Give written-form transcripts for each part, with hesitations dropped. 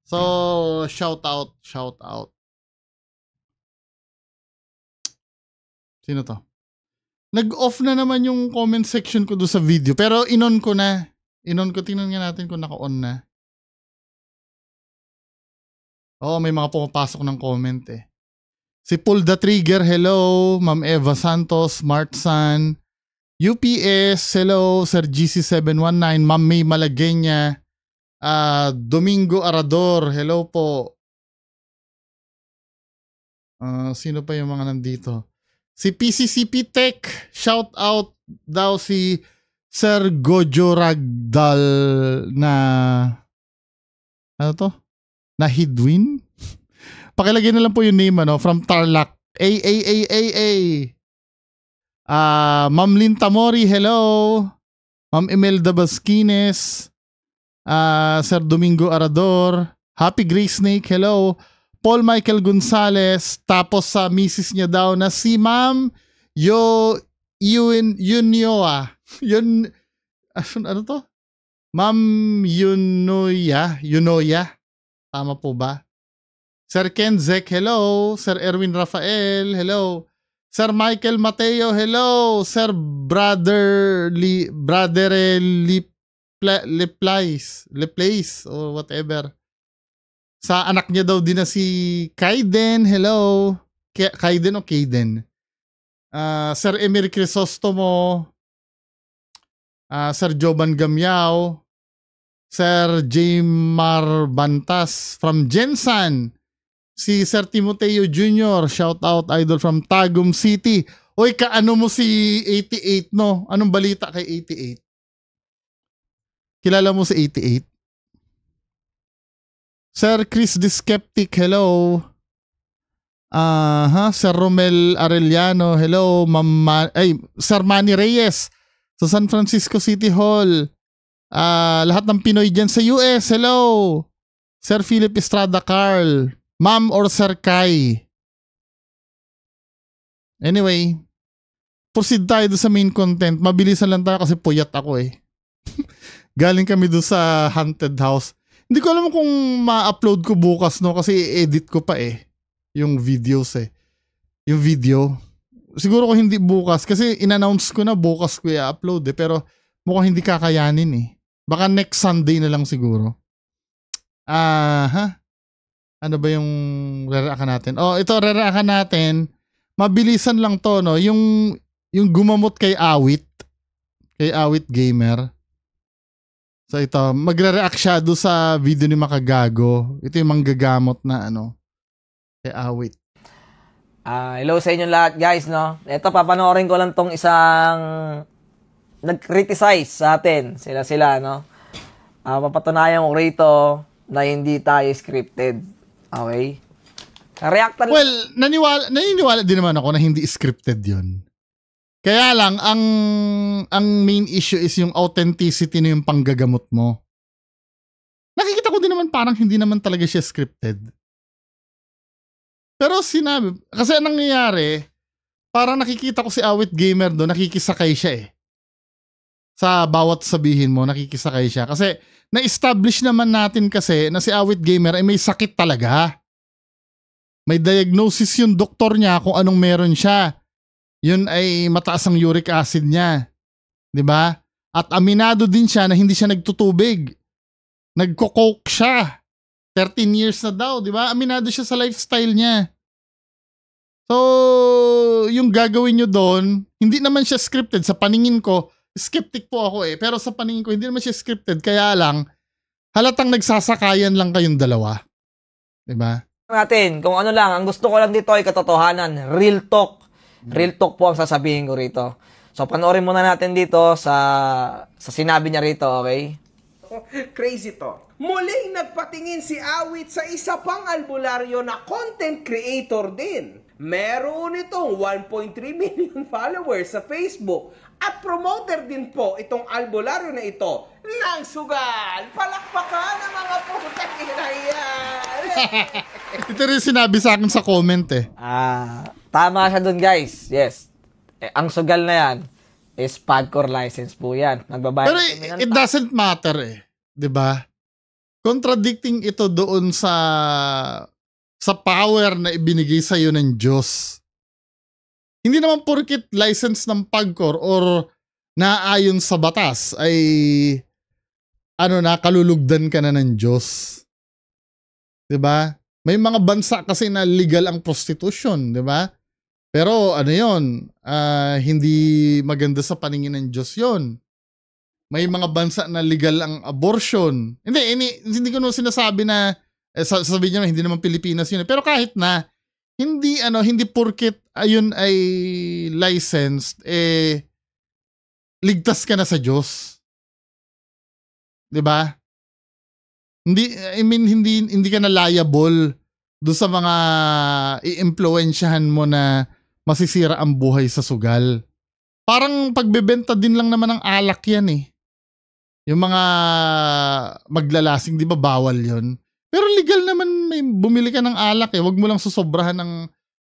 So, shout out. Sino to? Nag-off na naman yung comment section ko doon sa video. Pero inon ko na. Tingnan nga natin kung naka-on na. Oo, may mga pumapasok ng comment eh. Si Pull the Trigger, hello. Ma'am Eva Santos, Martsan. UPS, hello. Sir GC719, Ma'am May Malagenya. Domingo Arador, hello po. Sino pa yung mga nandito? Si PCCP Tech, shout out daw si Sir Gojo Ragdal na ano to? Na Hidwin? Pakilagay na lang po yung name from Tarlac. Ma'am Linta Mori, hello. Ma'am Imelda Basquines. Sir Domingo Arador. Happy Gray Snake, hello. Paul Michael Gonzalez, tapos sa misis niya daw na si Ma'am Yunioa. Ano to? Ma'am Yunoya. Tama po ba? Sir Ken Zek, hello. Sir Erwin Rafael, hello. Sir Michael Mateo, hello. Sir Leplace or whatever. Sa anak niya daw din na si Kaiden. Hello. Kaiden o Kaiden? Sir Emery Crisostomo. Sir Joban Gamyao. Sir Jamar Bantas from Jensan. Si Sir Timoteo Jr. Shout out idol from Tagum City. Oy, kaano mo si 88 no? Anong balita kay 88? Kilala mo si 88? Sir Chris the Skeptic, hello. Sir Romel Arellano, hello. Sir Manny Reyes sa San Francisco City Hall. Lahat ng Pinoy dyan sa US, hello. Sir Philip Estrada Carl, Ma'am or Sir Kai. Anyway, proceed tayo doon sa main content. Mabilisan lang tayo kasi puyat ako eh. Galing kami doon sa haunted house. Hindi ko alam kung ma-upload ko bukas no kasi edit ko pa eh yung videos eh. Yung video. Siguro ko hindi bukas kasi in-announce ko na bukas ko i-upload eh pero mukhang hindi kakayanin eh. Baka next Sunday na lang siguro. Ano ba yung re-reactan natin? Ito re-reactan natin. Mabilisan lang to no. Yung gumamot kay Awit. Kay Awit Gamer. So ito, magre-react siya doon sa video ni Makagago. Ito yung manggagamot na kay Awit. Hello sa inyo lahat guys, no? Ito, papanoorin ko lang tong isang nag-criticize sa atin. Sila, no? Papatunayan ko rito na hindi tayo scripted. Okay? Reactan. Well, naniniwala din naman ako na hindi scripted yun. Kaya lang, ang main issue is yung authenticity na yung panggagamot mo. Nakikita ko din naman parang hindi naman talaga siya scripted. Pero sinabi, kasi anong nangyayari, parang nakikita ko si Awit Gamer doon, nakikisakay siya eh. Sa bawat sabihin mo, nakikisakay siya. Kasi na-establish naman natin kasi na si Awit Gamer ay may sakit talaga. May diagnosis yung doktor niya kung anong meron siya. Yun ay mataas ang uric acid niya. 'Di ba? At aminado din siya na hindi siya nagtutubig. Nagko-coke siya. 13 years na daw, 'di ba? Aminado siya sa lifestyle niya. So, yung gagawin nyo doon, hindi naman siya scripted. Sa paningin ko, skeptic po ako eh. Pero sa paningin ko, hindi naman siya scripted. Kaya lang, halatang nagsasakayan lang kayong dalawa. 'Di ba? Natin, kung ano lang, ang gusto ko lang dito ay katotohanan. Real talk. Real talk po ang sasabihin ko rito. So, panoorin muna natin dito sa sinabi niya rito, okay? Crazy talk. Muling nagpatingin si Awit sa isa pang albularyo na content creator din. Meron itong 1.3 million followers sa Facebook at promoter din po itong albularyo na ito ng sugal. Palakpakan ang mga putang ina yan. Ito rin sinabi sa akin sa comment eh. Tama siya dun guys. Yes. Ang sugal na yan is PAGCOR license po yan. Nagbabayad. Pero it doesn't matter eh. 'Di ba? contradicting ito doon sa power na ibinigay sa iyo ng Diyos. Hindi naman porket license ng PAGCOR or naayon sa batas ay kalulugdan ka na ng Diyos. 'Di ba? May mga bansa kasi na legal ang prostitution, 'di ba? Pero hindi maganda sa paningin ng Diyos 'yon. May mga bansa na legal ang abortion. Hindi ko sinasabi na sasabihin niyo hindi naman Pilipinas 'yun. Pero kahit na hindi porket ayun ay licensed ligtas ka na sa Diyos. 'Di ba? Hindi ka na liable do sa mga iimpluwensyahan mo na masisira ang buhay sa sugal. Parang pagbebenta din lang naman ng alak yan eh. Yung mga maglalasing, di ba bawal yon? Pero legal naman may bumili ka ng alak eh. Huwag mo lang susobrahan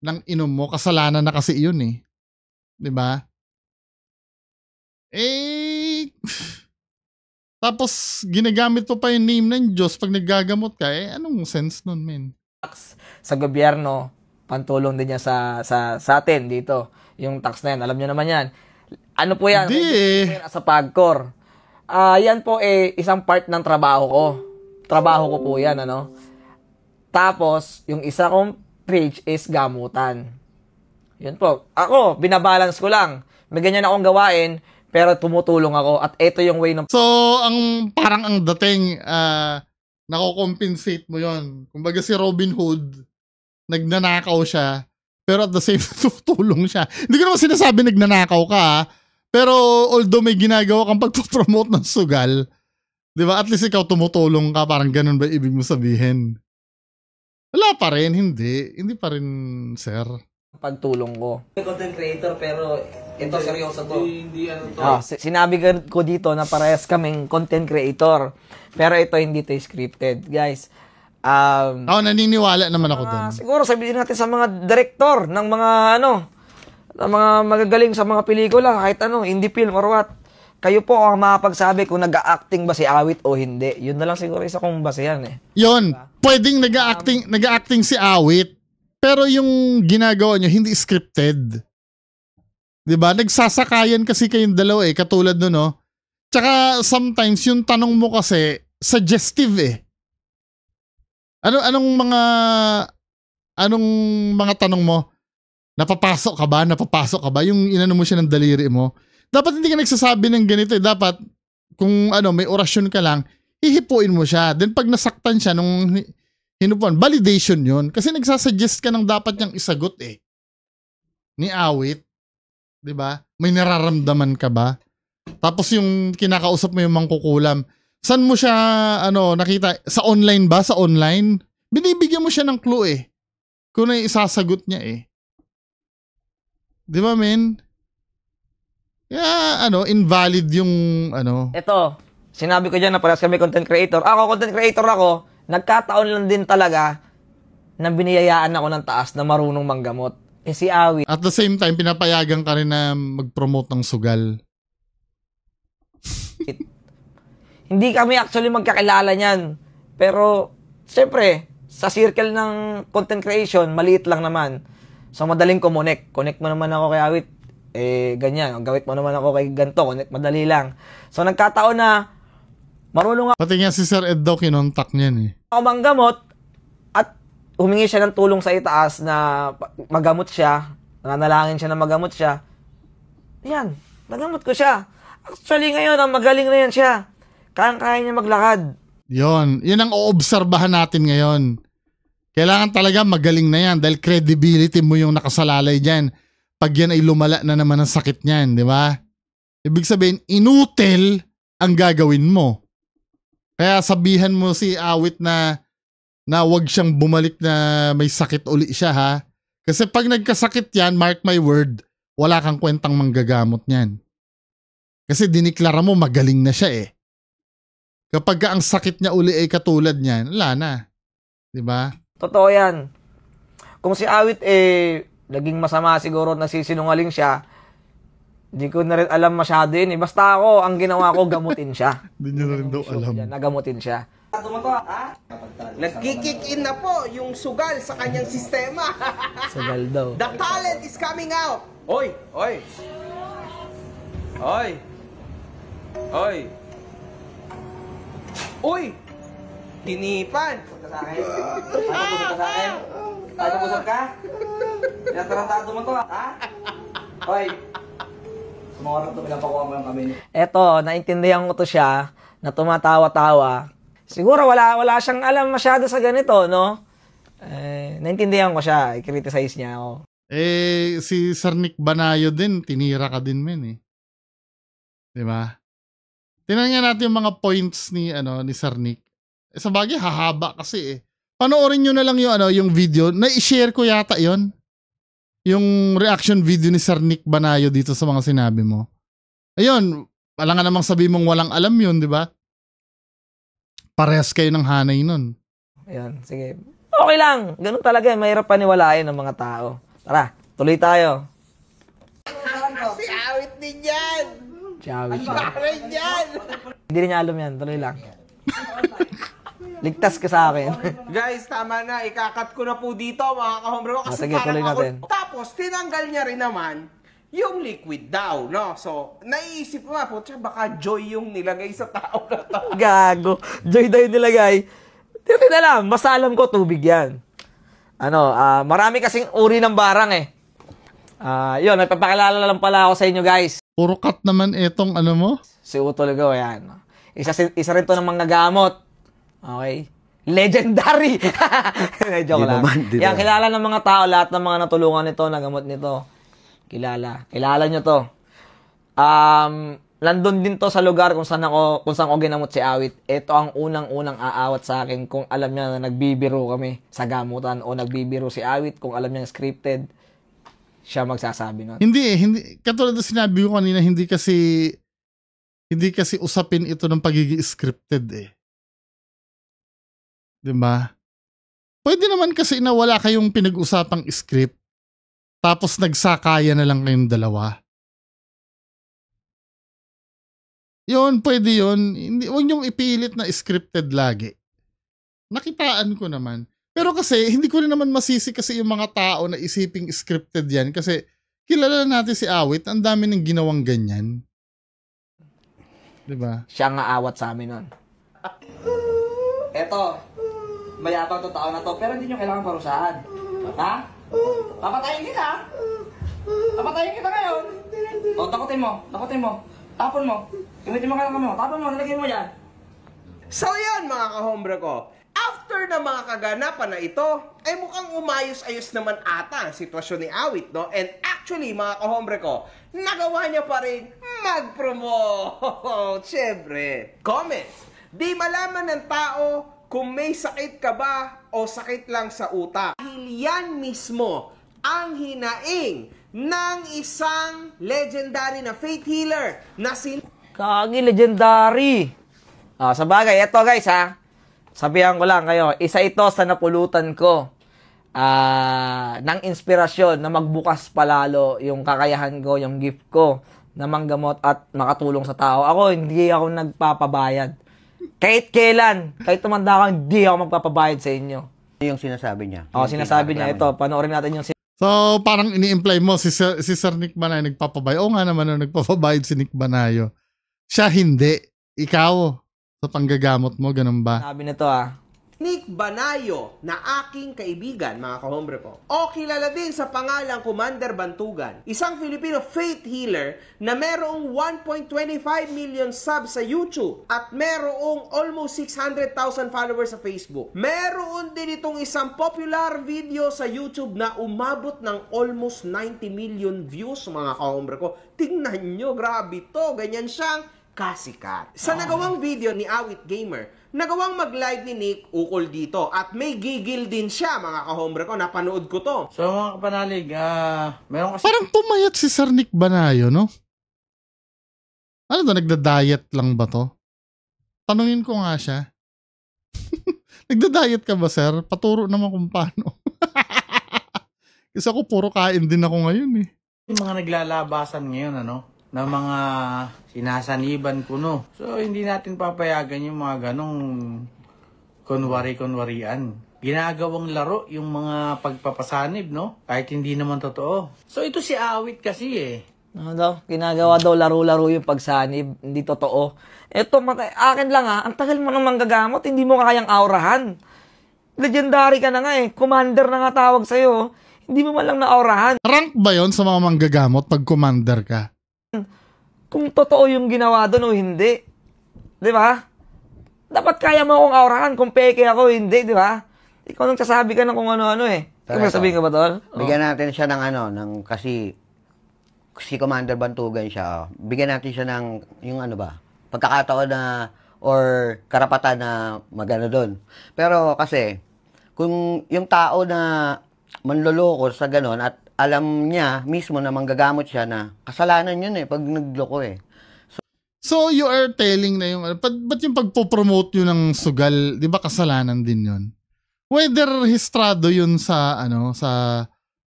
ng inom mo. Kasalanan na kasi yun eh. Di ba? Tapos ginagamit mo pa yung name ng Diyos pag naggagamot ka anong sense nun, men? Sa gobyerno, pantulong din niya sa atin dito. Yung tax na yan, alam niyo naman yan. Ano po yan? Hindi Sa PAGCOR. Yan po isang part ng trabaho ko. Trabaho ko po yan, Tapos, yung isa kong page is gamutan. Yun po. Ako, binabalance ko lang. May ganyan akong gawain, pero tumutulong ako. At ito yung way ng... So, parang ang dating, nako-compensate mo yon. Kumbaga si Robin Hood, nagnanakaw siya, pero at the same time, tutulong siya. Hindi ko naman sinasabi nagnanakaw ka, pero although may ginagawa kang pagpupromote ng sugal, di ba? At least ikaw tumutulong ka, parang ganun ba ibig mo sabihin? Wala pa rin, hindi. Hindi pa rin, sir. Pagtulong ko. Content creator, pero ito seryoso to. Hindi to. Sinabi ko dito na parehas kaming content creator. Pero ito hindi to scripted, guys. Naniniwala naman ako doon. Siguro sabihin natin sa mga director ng mga ng mga magagaling sa mga pelikula, kahit indie film or what. Kayo po ang makapagsabi kung nag-acting ba si Awit o hindi. Yun na lang siguro isa kong basehan eh. Yun, pwedeng nag-acting si Awit, pero yung ginagawa nyo hindi scripted. 'Di ba? Nagsasakayan kasi kayong dalawa katulad no. Tsaka sometimes yung tanong mo kasi suggestive eh. Anong mga tanong mo? Napapasok ka ba? Yung inano mo siya ng daliri mo. Dapat hindi ka nagsasabi ng ganito eh. Dapat kung may orasyon ka lang, hihipuin mo siya. Then pag nasaktan siya nung hinupuan, validation yun. Kasi nagsasuggest ka ng dapat niyang isagot eh. Ni Awit. 'Di ba? May nararamdaman ka ba? Tapos yung kinakausap mo yung mangkukulam. Saan mo siya nakita? Sa online ba? Sa online? Binibigyan mo siya ng clue eh. Kung na isasagot niya eh. 'Di ba, men? Kaya invalid yung Ito, sinabi ko diyan na parehas kami content creator. Ako content creator ako, nagkataon lang din talaga na biniyayaan ako ng taas na marunong manggamot. Si Awit. At the same time, pinapayagan ka rin na mag-promote ng sugal. Hindi kami actually magkakilala niyan. Pero, siyempre, sa circle ng content creation, maliit lang naman. So, madaling connect. Connect mo naman ako kay Awit. Ganyan. Gawit mo naman ako kay ganto. Connect, madali lang. So, nagkataon na marunong ako. Pati nga si Sir Ed daw kinontak niyan eh. Ako manggamot at humingi siya ng tulong sa itaas na magamot siya. Nanalangin siya na magamot siya. Yan. Nagamot ko siya. Actually, ngayon, magaling na yan siya. Kaya niya maglakad. Yun ang oobserbahan natin ngayon. Kailangan talaga magaling na yan dahil credibility mo yung nakasalalay dyan. Pag yan ay lumala na naman ang sakit niyan, di ba? Ibig sabihin, inutil ang gagawin mo. Kaya sabihan mo si Awit na wag siyang bumalik na may sakit uli siya ha. Kasi pag nagkasakit yan, mark my word, wala kang kwentang manggagamot niyan. Kasi diniklara mo magaling na siya eh. Kapag ang sakit niya uli ay katulad niyan, wala na. Diba? Totoo yan. Kung si Awit naging masama siguro, nasisinungaling siya, hindi ko na rin alam masyado yun eh. Basta ako, ang ginawa ko, gamutin siya. Hindi niya na rin daw alam. Nagamutin siya. Nagkikick in na po yung sugal sa kanyang sistema. Sugal daw. The talent is coming out. Oy, oy. Oy. Oy. Uy. Tinipan. Sa akin? Ano ka sa akin? Ano pusap ka? Tinatarantado mo to, ha? Hoy. Sumawarap to, pinapakuha mo lang kami. Eto, naintindihan ko to siya, na tumatawa-tawa. Siguro wala siyang alam masyado sa ganito, no? Naintindihan ko siya, i-criticize niya ako. Si Sir Nick Banayo din, tinira ka din men eh. Diba? Tingnan nga natin yung mga points ni Sir Nick. Sa bagay, hahaba kasi eh. Panoorin nyo na lang yung video. Na-share ko yata yon, yung reaction video ni Sir Nick Banayo dito sa mga sinabi mo. Ayun, wala nga namang sabi mong walang alam yun, di ba? Parehas kayo ng hanay nun. Ayan, sige. Okay lang. Ganun talaga. Mahirap paniwalain ng mga tao. Tara, tuloy tayo. Si awit din yan. Chawit siya. Bakit yan? Hindi niya alam yan. Tuloy lang. Ligtas ka sa akin. Guys, tama na. Ikakat ko na po dito, mga kahombre ko. Kasi sige, tuloy natin. Tapos, tinanggal niya rin naman yung liquid daw, no? So, naiisip ko nga po, baka joy yung nilagay sa tao na to. Gago. Joy daw yung nilagay. Hindi na lang. Basta alam ko, tubig yan. Marami kasing uri ng barang eh. Yun, nagpapakilala lang pala ako sa inyo, guys. Puro cut naman itong mo? Si Uto Ligaw, yan. Isa rin to ng mga gamot. Okay? Legendary! Joke lang. Yan, kilala ng mga tao, lahat ng mga natulungan nito, nagamot nito. Kilala nyo to. Nandun din to sa lugar kung saan ko ginamot si Awit. Ito ang unang-unang aawat sa akin kung alam niya na nagbibiro kami sa gamutan o nagbibiro si Awit kung alam niya scripted. Siya magsasabi nun. Hindi. Katulad na sinabi ko kanina, hindi kasi usapin ito ng pagiging scripted eh. Diba? Pwede naman kasi na wala kayong pinag-usapang script tapos nagsakaya na lang kayong dalawa. Yun, pwede yun. Huwag niyong ipilit na scripted lagi. Nakitaan ko naman. Pero kasi, hindi ko rin naman masisi kasi yung mga tao na isiping scripted yan. Kasi, kilala natin si Awit, ang dami ng ginawang ganyan. Diba? Siya nga awat sa amin nun. Eto, mayabang to tao na to, pero hindi nyo kailangan parusahan. Ha? Papatayin kita! Papatayin kita ngayon! O, takutin mo. Tapon mo. Gamitin mo kayo kami mo. Tapon mo, nilagay mo yan. So yan, mga kahombre ko. After na mga kaganapan na ito, ay mukhang umayos-ayos naman ata ang sitwasyon ni Awit, no? And actually, mga kahombre ko, nagawa niya pa rin mag-promote. Siyempre. Comments. Di malaman ng tao kung may sakit ka ba o sakit lang sa utak. Dahil yan mismo ang hinaing ng isang legendary na faith healer na Kagi, legendary. Sa bagay, eto guys ha. Sabihan ko lang kayo, isa ito sa napulutan ko ng inspirasyon na magbukas palalo yung kakayahan ko, yung gift ko na manggamot at makatulong sa tao. Ako, hindi ako nagpapabayad. Kahit kailan, kahit tumanda ka, hindi ako magpapabayad sa inyo. Yung sinasabi niya. Sinasabi niya. Ito, panoorin natin yung So, parang ini-imply mo si Sir Nick Banayo nagpapabayad. Oo nga naman nagpapabayad si Nick Banayo. Siya hindi. Ikaw, sa panggagamot mo, ganun ba? Sabi nito Nick Banayo na aking kaibigan, mga kahombre ko. O kilala din sa pangalang Commander Bantugan, isang Filipino faith healer na merong 1.25 million subs sa YouTube at merong almost 600,000 followers sa Facebook. Meron din itong isang popular video sa YouTube na umabot ng almost 90 million views, mga kahombre ko. Tingnan nyo, grabe to. Ganyan siyang kasikat. Sa nagawang video ni Awit Gamer, nagawang mag-live ni Nick ukol dito. At may gigil din siya, mga kahombre ko. Napanood ko to. So mga kapanalig, meron kasi... Parang pumayat si Sir Nick Banayo, no? Ano to, nagda-diet lang ba to? Tanungin ko nga siya. Nagda-diet ka ba, sir? Paturo naman kung paano. Kasi ako puro kain din ako ngayon eh. Yung mga naglalabasan ngayon, na mga sinasaniban kuno. So, hindi natin papayagan yung mga ganong kunwari-kunwarian. Ginagawang laro yung mga pagpapasanib, no? Kahit hindi naman totoo. So ito si Awit kasi eh. Ano daw? Ginagawa daw laro-laro yung pagsanib. Hindi totoo. Ito, akin lang ang tagal mo nang manggagamot, hindi mo kayang aurahan. Legendary ka na nga eh. Commander na nga tawag sa'yo. Hindi mo man lang na-aurahan. Rank ba yon sa mga manggagamot pag commander ka? Kung totoo yung ginawa doon o hindi. Di ba? Dapat kaya mo akong aurahan kung peke ako hindi, di ba? Ikaw nang sasabi ka ng kung ano-ano eh. Ikaw sabihin ka ba, Tol? Bigyan natin siya ng kasi si Commander Bantugan siya. Bigyan natin siya ng yung pagkakataon na or karapatan na magano doon. Pero kasi kung yung tao na manloloko sa ganon at alam niya mismo na manggagamot siya na kasalanan yun pag nagloko So you are telling na yung ba't yung pagpo-promote yun ng sugal, 'di ba kasalanan din yun? Whether rehistrado yun sa sa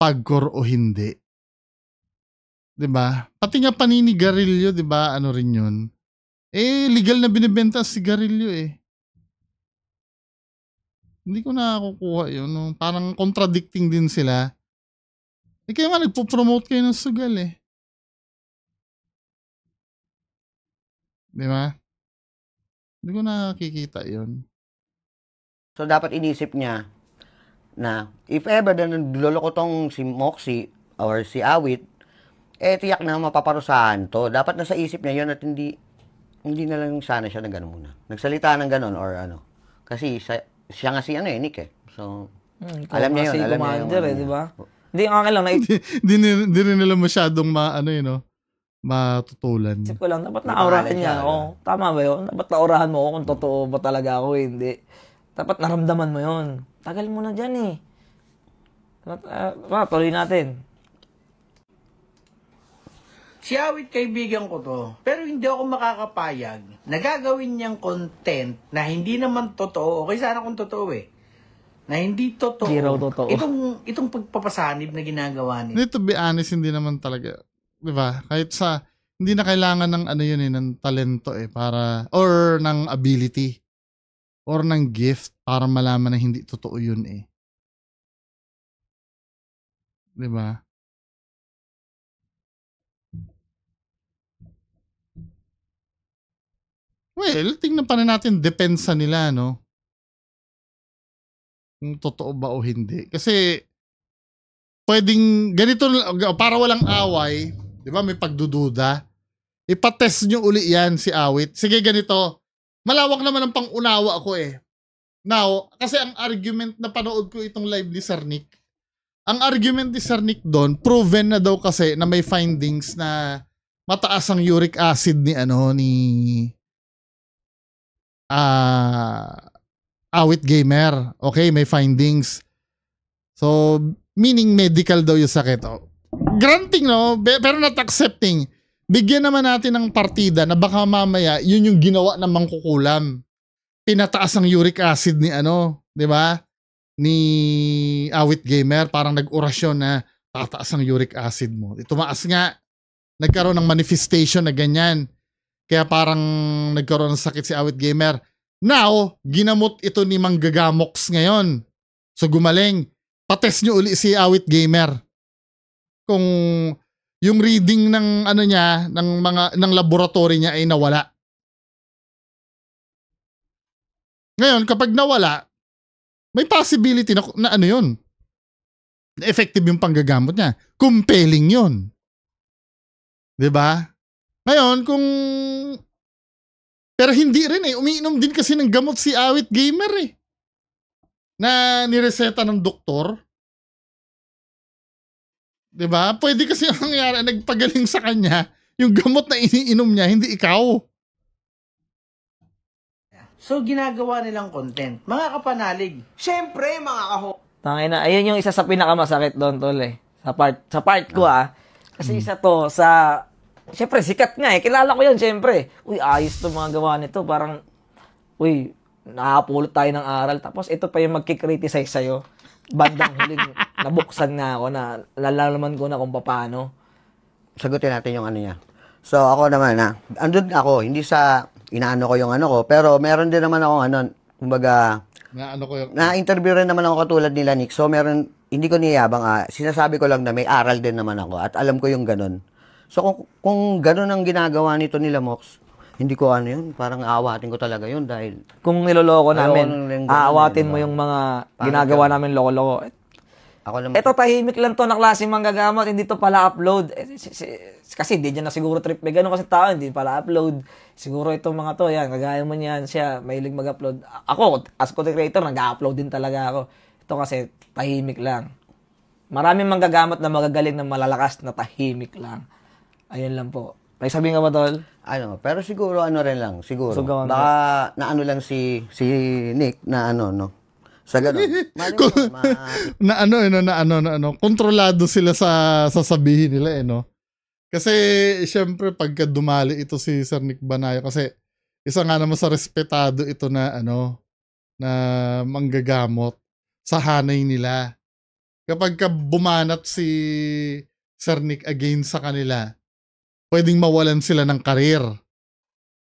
pagkor o hindi. 'Di ba? Pati nga paninigarilyo, 'di ba? Ano rin yun? Legal na binibenta ang sigarilyo eh. Hindi ko nakukuha yun. No? Parang contradicting din sila. Kaya nga nagpo-promote kayo ng sugal eh. Di ba? Hindi ko nakikita yun. So dapat inisip niya na if ever na nagloloko tong si Moxie or si Awit, tiyak na mapaparusahan to. Dapat nasa isip niya yun at hindi na lang sana siya na gano'n muna. Nagsalita ng gano'n or Kasi siya nga si Nick eh. So, alam niya yun. Alam niya Commander di ba? Hindi, akin lang. Di rin nila masyadong matutulan. Isip ko lang, dapat naurahan niya ako. Tama ba yun? Dapat naurahan mo ako kung totoo ba talaga ako, hindi. Dapat naramdaman mo yun. Tagal mo na dyan eh. Tuloy natin. Si Awit kaibigan ko to, pero hindi ako makakapayag na gagawin niyang content na hindi naman totoo. Okay sana kung totoo na hindi totoo. Hindi raw totoo. Itong pagpapasanib na ginagawa niya. To be honest, hindi naman talaga. Di ba? Kahit hindi na kailangan ng ng talento para, or ng ability, or ng gift para malaman na hindi totoo yun eh. Di ba? Well, tingnan pa rin natin depensa nila, no? Kung totoo ba o hindi. Kasi, pwedeng, ganito, para walang away, di ba, may pagdududa, ipatest nyo uli yan si Awit. Sige, ganito, malawak naman ang pangunawa ko eh. Now, kasi ang argument na panood ko itong live ni Sir Nick, ang argument ni Sir Nick doon, proven na daw kasi na may findings na mataas ang uric acid ni Awit Gamer. Okay, may findings. So, meaning medical daw yung sakit. Granting, no? Pero not accepting. Bigyan naman natin ng partida na baka mamaya yun yung ginawa ng mangkukulam. Pinataas ang uric acid ni di ba? Ni Awit Gamer. Parang nag-orasyon na tataas ang uric acid mo. Tumaas nga. Nagkaroon ng manifestation na ganyan. Kaya parang nagkaroon ng sakit si Awit Gamer. Now, ginamot ito ni Manggagamox ngayon. So gumaling. Patest nyo uli si Awit Gamer. Kung yung reading ng niya, ng laboratory niya ay nawala. Ngayon, kapag nawala, may possibility na yun. Effective yung panggagamot niya. Compelling yun. 'Di ba? Ngayon, pero hindi rin umiinom din kasi ng gamot si Awit Gamer na nireseta ng doktor. 'Di ba? Pwede kasi ang nangyari, nagpagaling sa kanya, yung gamot na iniinom niya, hindi ikaw. So, ginagawa nilang content. Mga kapanalig. Siyempre, mga Tangina, ayun yung isa sa pinakamasakit doon, Tol eh. Sa part ko Kasi isa to siyempre, sikat nga kilala ko yan, siyempre. Uy, ayos to mga gawa nito. Parang, nakapulot tayo ng aral. Tapos ito pa yung magkikriticize sa'yo. Bandang huling nabuksan na ako na nalalaman ko na kung paano. Sagutin natin yung niya. So, ako naman andun ako, hindi sa inaano ko yung ko, pero meron din naman ako kumbaga, Na ano ko yung... Na-interview rin naman ako katulad nila, Nick. So, meron, hindi ko niyayabang, sinasabi ko lang na may aral din naman ako at alam ko yung ganun. So, kung ganun ang ginagawa nito nila, Mox, hindi ko ano yun, parang aawatin ko talaga yun dahil... Kung niloloko namin, ganun, aawatin diba? mo yung mga ginagawa namin loko-loko. Ako naman, Ito tahimik lang to na klase manggagamot, hindi to pala upload. Kasi hindi dyan na siguro trip may ganun kasi tao, hindi pala upload. Siguro itong mga to, yan, kagaya mo niyan siya, mahilig mag-upload. Ako, as content creator, nag-upload din talaga ako. Ito kasi tahimik lang. Maraming manggagamot na magagaling na malalakas na tahimik lang. Ayun lang po. May sabihin ka ba, Tol? pero siguro ano rin lang, siguro. So, baka naano lang si Nick na ano, no? Sa ganun. Kontrolado sila sa sasabihin nila no. Kasi syempre pagka dumali ito si Sir Nick Banayo kasi isa nga naman sa respetado ito na na manggagamot sa hanay nila. Kapag bumanat si Sir Nick against sa kanila, pwedeng mawalan sila ng karir.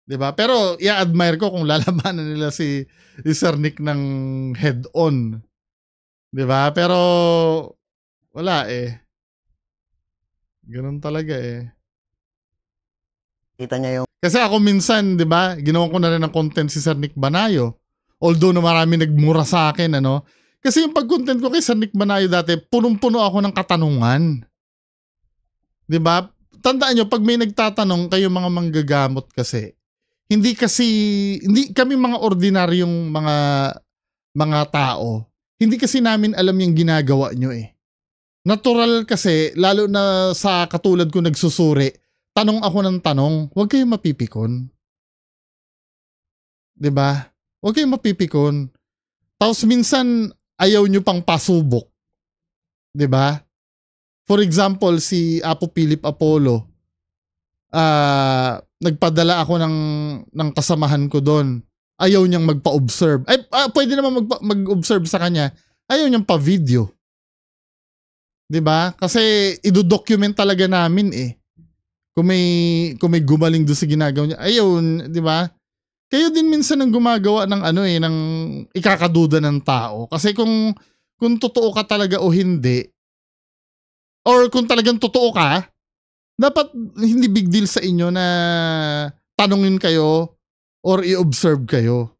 'Di ba? Pero i-admire ko kung lalabanan nila si Sir Nick ng head-on. 'Di ba? Pero wala Ganun talaga Kita niya yung... Kasi ako minsan, 'di ba, ginawa ko na rin ng content si Sir Nick Banayo. Although na marami nagmura sa akin, Kasi yung pag-content ko kay Sir Nick Banayo dati, punong-puno ako ng katanungan. 'Di ba? Tandaan nyo, pag may nagtatanong kayo mga manggagamot kasi, hindi kami mga ordinaryong mga tao. Hindi kasi namin alam yung ginagawa nyo Natural kasi, lalo na sa katulad ko nagsusuri, tanong ako ng tanong, huwag kayong mapipikon. 'Di ba? Huwag kayong mapipikon. Tapos minsan, ayaw nyo pang pasubok. 'Di ba? For example, si Apo Philip Apollo, nagpadala ako ng kasamahan ko doon. Ayaw niyang magpa-observe. Pwede naman mag-observe sa kanya. Ayaw niyang pa-video. 'Di ba? Kasi ido-document talaga namin Kung may gumaling doon sa ginagawa niya. Ayun, 'di ba? Kayo din minsan ang gumagawa ng ng ikakaduda ng tao. Kasi kung totoo ka talaga o hindi, or kung talagang totoo ka, dapat hindi big deal sa inyo na tanungin kayo or i-observe kayo.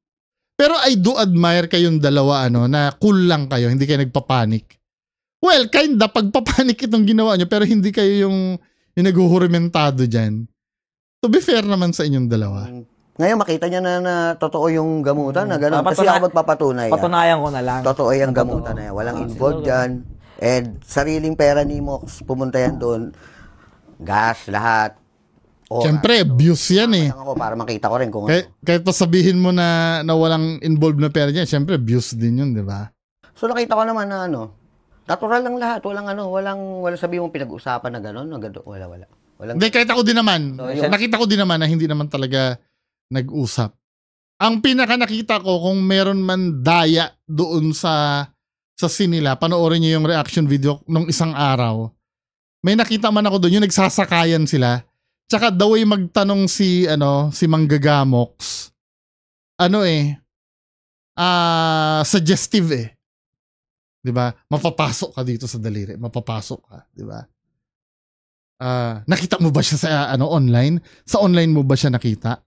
Pero I do admire kayong dalawa na cool lang kayo, hindi kayo nagpapanik. Well, kinda pagpapanik itong ginawa nyo pero hindi kayo yung naghuhurimentado dyan. To be fair naman sa inyong dalawa. Ngayon makita niya na totoo yung gamutan na gano'n. Kasi ako magpapatunay. Patunayan ko na lang. Totoo yung gamutan na yan. Walang involved dyan. And sariling pera ni Mox, pumunta yan doon. Gas, lahat. Siyempre, views yan Ako para makita ko rin kung kahit pa sabihin mo na walang involved na pera dyan, siyempre, views din yun, di ba? So nakita ko naman na natural lang lahat. Walang sabihin mong pinag-usapan na gano'n. Wala. Hindi, kahit ako din naman. Nakita ko din naman na hindi naman talaga nag-usap. Ang pinaka nakita ko, kung meron man daya doon sa sinila, panoorin nyo yung reaction video nung isang araw. May nakita man ako doon, yung nagsasakayan sila. Tsaka the way magtanong si Manggagamok, suggestive 'Di ba? Mapapasok ka dito sa daliri, mapapasok ka, 'di ba? Nakita mo ba siya sa online? Sa online mo ba siya nakita?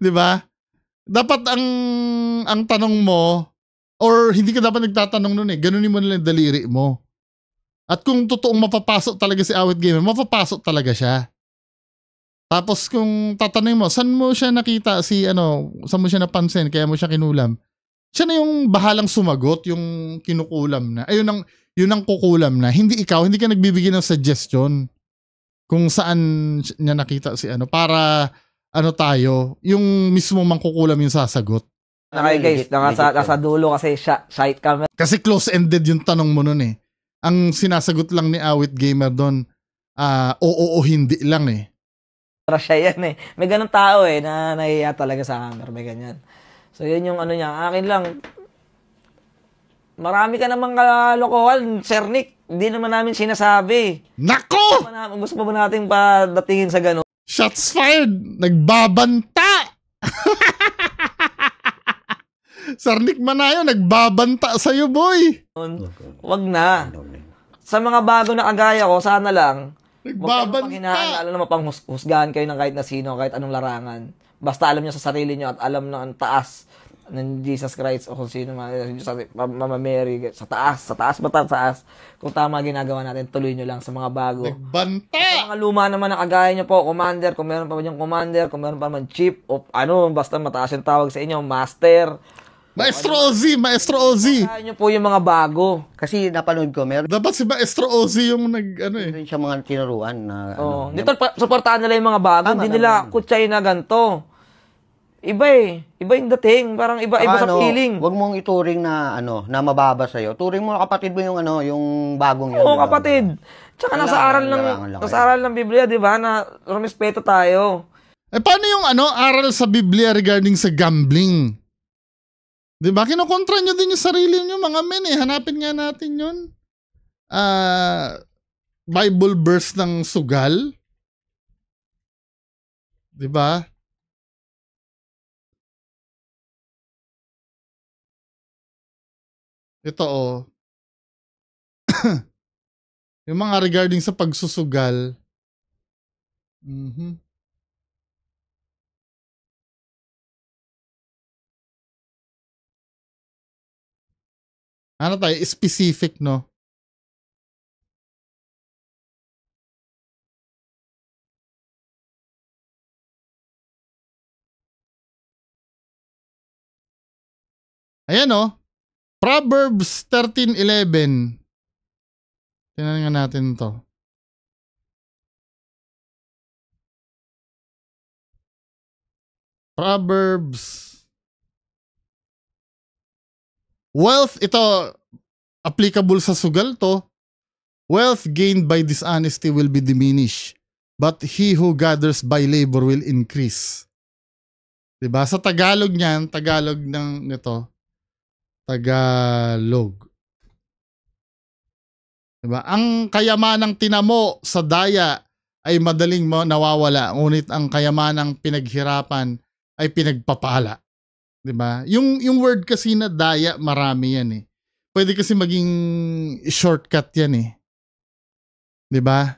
'Di ba? Dapat ang tanong mo, or hindi ka dapat nagtatanong noon ganunin mo na lang daliri mo. At kung totoong mapapasok talaga si Awit Gamer, mapapasok talaga siya. Tapos kung tatanungin mo, saan mo siya nakita saan mo siya napansin, kaya mo siya kinulam? Siya na yung bahalang sumagot, yung kinukulam na. Yun ang kukulam na. Hindi ikaw, hindi ka nagbibigay ng suggestion kung saan niya nakita si para tayo, yung mismo mangkukulam yung sasagot. Okay guys, nasa dulo kasi site camera. Kasi close-ended yung tanong mo nun Ang sinasagot lang ni Awit Gamer doon, oo o hindi lang Para siya yan May ganun tao na nahiya talaga sa camera, may ganyan. So yun yung niya. Akin lang, marami ka namang kalokohan, Sir Nick. Hindi naman namin sinasabi. Nako! Gusto pa ba natin padatingin sa ganun? Shots fired! Nagbabanta! Sir Nick Manayo, nagbabanta sa'yo, boy. Wag na. Sa mga bago na kagaya ko, sana lang, huwag kayong Nagbabanta. panghinaan, alam na mapanghusgahan kayo ng kahit na sino, kahit anong larangan. Basta alam nyo sa sarili nyo at alam na ang taas ng Jesus Christ o kung sino man, Mama Mary, sa taas, kung tama ginagawa natin, tuloy nyo lang sa mga bago. Nagbanta. Sa mga luma naman na kagaya nyo po, commander, kung meron pa man yung commander, kung meron pa man chief, o ano, basta mataas yung tawag sa inyo, master. Maestro Ozzy. Kaya nyo po yung mga bago. Kasi napanood ko, meron Dapat si Maestro Ozzy yung ano eh. din siya mga tinuruan na Oh, dito suportahan nila yung mga bago, Tama, hindi nila kutsay na ganto. Iba eh. Iba yung dating, parang iba sa feeling. Huwag mong ituring na na mababa sa iyo. Turing mo kapatid mo yung yung bagong yun. Oo, diba? kapatid. Tsaka nasa aral ng Biblia, 'di ba, na rumespeto tayo. Eh paano yung aral sa Biblia regarding sa gambling? 'Di ba? Kinokontra nyo din yung sarili nyo, mga men eh. Hanapin nga natin yun. Bible verse ng sugal. 'Di ba? Ito yung mga regarding sa pagsusugal. Ano tayo? Specific, no? Ayan, no? Proverbs 13:11. Tingnan nga natin to. Proverbs. Wealth, ito, applicable sa sugal to. Wealth gained by dishonesty will be diminished, but he who gathers by labor will increase. Diba? Sa Tagalog niyan, Tagalog ng nito, Tagalog. Diba? Ang kayamanang tinamo sa daya ay madaling nawawala, ngunit ang kayamanang pinaghirapan ay pinagpapala. 'Di ba? Yung word kasi na daya, marami yan eh. Pwede kasi maging shortcut yan eh. 'Di ba?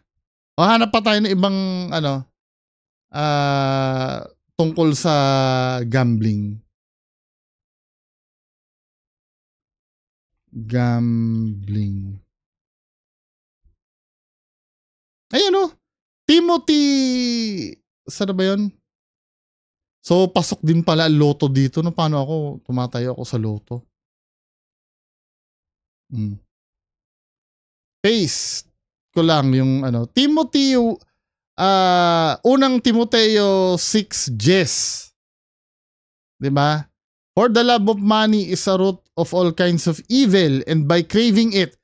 O hanap pa tayo ng ibang tungkol sa gambling. Gambling. Ayun Timothy, saan ba yun? So, pasok din pala loto dito. No, paano ako? Tumatayo ako sa loto. Paste ko lang yung Timothy, unang Timoteo 6, Jess. Diba? For the love of money is a root of all kinds of evil, and by craving it,